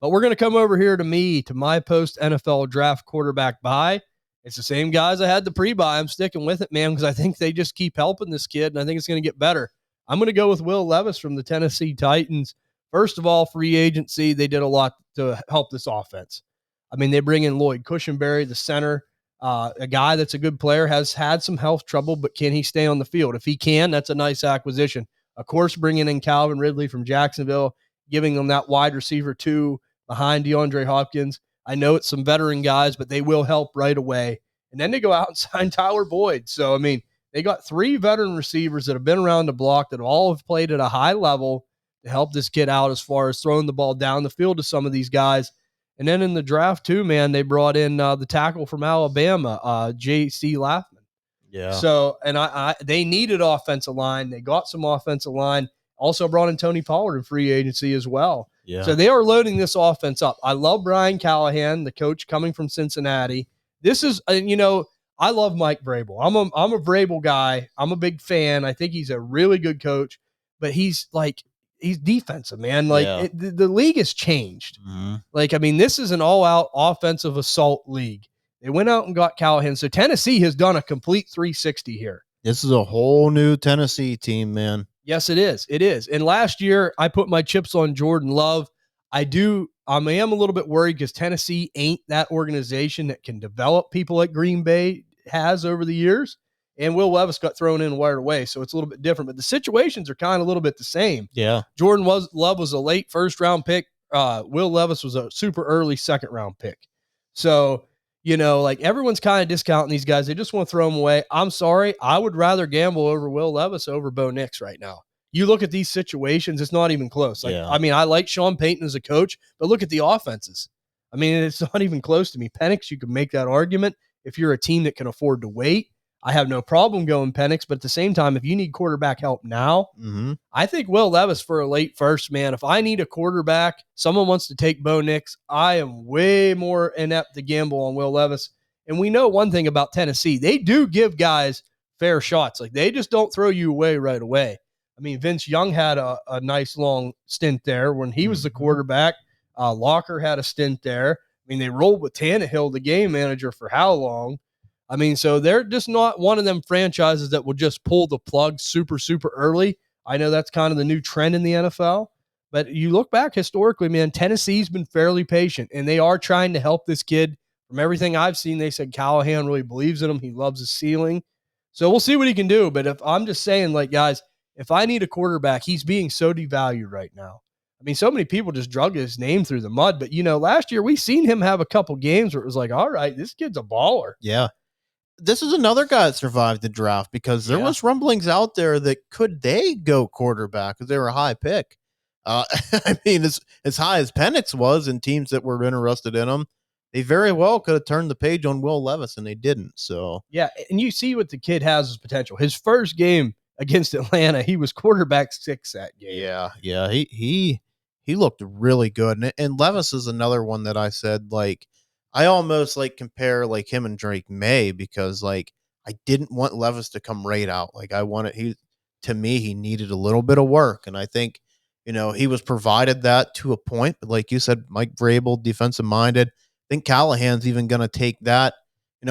But we're going to come over here to my post NFL draft quarterback buy. It's the same guys I had the pre-buy. I'm sticking with it, man, because I think they just keep helping this kid, and I think it's going to get better. I'm going to go with Will Levis from the Tennessee Titans. First of all, free agency, they did a lot to help this offense. I mean, they bring in Lloyd Cushenberry, the center, a guy that's a good player, has had some health trouble, but can he stay on the field? If he can, that's a nice acquisition. Of course, bringing in Calvin Ridley from Jacksonville, giving them that wide receiver 2 behind DeAndre Hopkins. I know it's some veteran guys, but they will help right away. And then they go out and sign Tyler Boyd. So, I mean, they got 3 veteran receivers that have been around the block that all have played at a high level to help this kid out as far as throwing the ball down the field to some of these guys. And then in the draft, too, man, they brought in the tackle from Alabama, J.C. Lathman. Yeah. So, and they needed offensive line. They got some offensive line. Also brought in Tony Pollard in free agency as well. Yeah. So they are loading this offense up. I love Brian Callahan, the coach coming from Cincinnati. This is, I love Mike Vrabel. I'm a Vrabel guy. I'm a big fan. I think he's a really good coach, but he's defensive, man. The league has changed. Mm-hmm. This is an all-out offensive assault league. They went out and got Callahan. So Tennessee has done a complete 360 here. This is a whole new Tennessee team, man. Yes, it is. It is. And last year, I put my chips on Jordan Love. I am a little bit worried because Tennessee ain't that organization that can develop people like Green Bay has over the years. And Will Levis got thrown in and wired away, so it's a little bit different. But the situations are kind of a little bit the same. Yeah. Love was a late first-round pick. Will Levis was a super early second-round pick. So, everyone's kind of discounting these guys. They just want to throw them away. I'm sorry. I would rather gamble over Will Levis over Bo Nix right now. You look at these situations, it's not even close. I like Sean Payton as a coach, but look at the offenses. It's not even close to me. Penix, you can make that argument if you're a team that can afford to wait. I have no problem going Penix, but at the same time, if you need quarterback help now, I think Will Levis for a late first, man. If I need a quarterback, someone wants to take Bo Nix, I am way more inept to gamble on Will Levis. And we know one thing about Tennessee. They do give guys fair shots. They just don't throw you away right away. Vince Young had a nice long stint there when he was the quarterback. Locker had a stint there. They rolled with Tannehill, the game manager, for how long? So they're just not one of them franchises that will just pull the plug super, super early. I know that's kind of the new trend in the NFL. But you look back historically, man, Tennessee's been fairly patient, and they are trying to help this kid. From everything I've seen, they said Callahan really believes in him. He loves his ceiling. So we'll see what he can do. But if I'm just saying, guys, if I need a quarterback, he's being so devalued right now. So many people just drug his name through the mud. But, last year we seen him have a couple games where it was like, all right, this kid's a baller. Yeah. This is another guy that survived the draft because there was rumblings out there that could they go quarterback because they were a high pick. As high as Penix was and teams that were interested in him, they very well could have turned the page on Will Levis and they didn't. So yeah, and you see what the kid has as potential. His first game against Atlanta, he was quarterback 6 that game. Yeah, he looked really good, and Levis is another one that I said I almost compare him and Drake May because I didn't want Levis to come right out. He needed a little bit of work. And I think, he was provided that to a point, but like you said, Mike Vrabel, defensive minded. I think Callahan's even going to take that,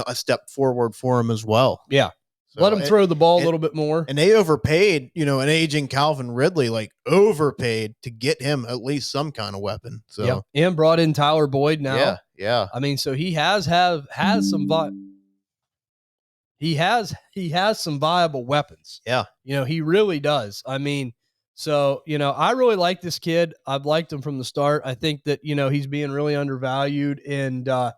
a step forward for him as well. Yeah. So let him throw the ball a little bit more. And they overpaid, an aging Calvin Ridley, overpaid to get him at least some kind of weapon. So yeah. And brought in Tyler Boyd now. Yeah. So he has some he has some viable weapons. Yeah. He really does. I really like this kid. I've liked him from the start. I think that, he's being really undervalued, and I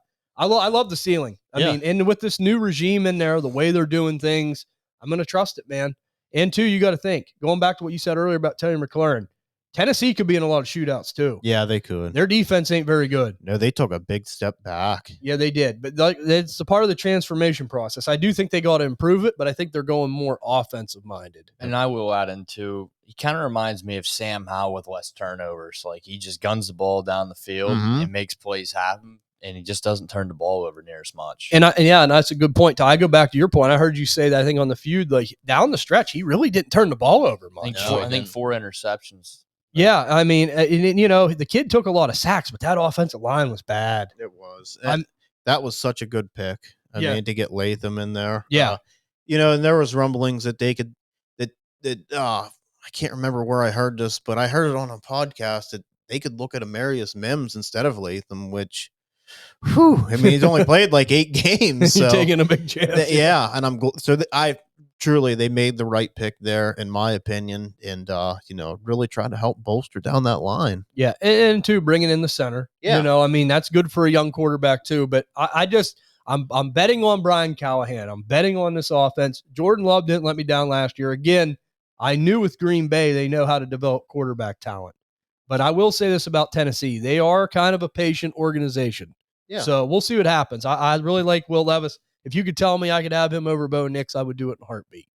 love the ceiling. And with this new regime in there, the way they're doing things, I'm going to trust it, man. And two, you got to think, going back to what you said earlier about Terry McLaurin, Tennessee could be in a lot of shootouts too. Yeah, they could. Their defense ain't very good. No, they took a big step back. Yeah, they did. But it's a part of the transformation process. I do think they got to improve it, but I think they're going more offensive minded. And I will add in too, he kind of reminds me of Sam Howell with less turnovers. He just guns the ball down the field and makes plays happen. And he just doesn't turn the ball over near as much. And that's a good point. I go back to your point. I heard you say that, I think, on the feud, down the stretch, he really didn't turn the ball over much. I think 4 interceptions. Yeah, I mean, you know, the kid took a lot of sacks, but that offensive line was bad. It was. That was such a good pick. I mean, to get Latham in there. Yeah. You know, and there was rumblings that they could I can't remember where I heard this, but I heard it on a podcast that they could look at Amarius Mims instead of Latham, which I mean, he's only played like 8 games. So you're taking a big chance. Yeah, and I truly, they made the right pick there, in my opinion, and you know, really tried to help bolster down that line. Yeah, and too, bringing in the center. Yeah. You know, I mean, that's good for a young quarterback too. But I'm betting on Brian Callahan. I'm betting on this offense. Jordan Love didn't let me down last year. Again, I knew with Green Bay they know how to develop quarterback talent. But I will say this about Tennessee: they are kind of a patient organization. Yeah. So we'll see what happens. I really like Will Levis. If you could tell me I could have him over Bo Nix, I would do it in a heartbeat.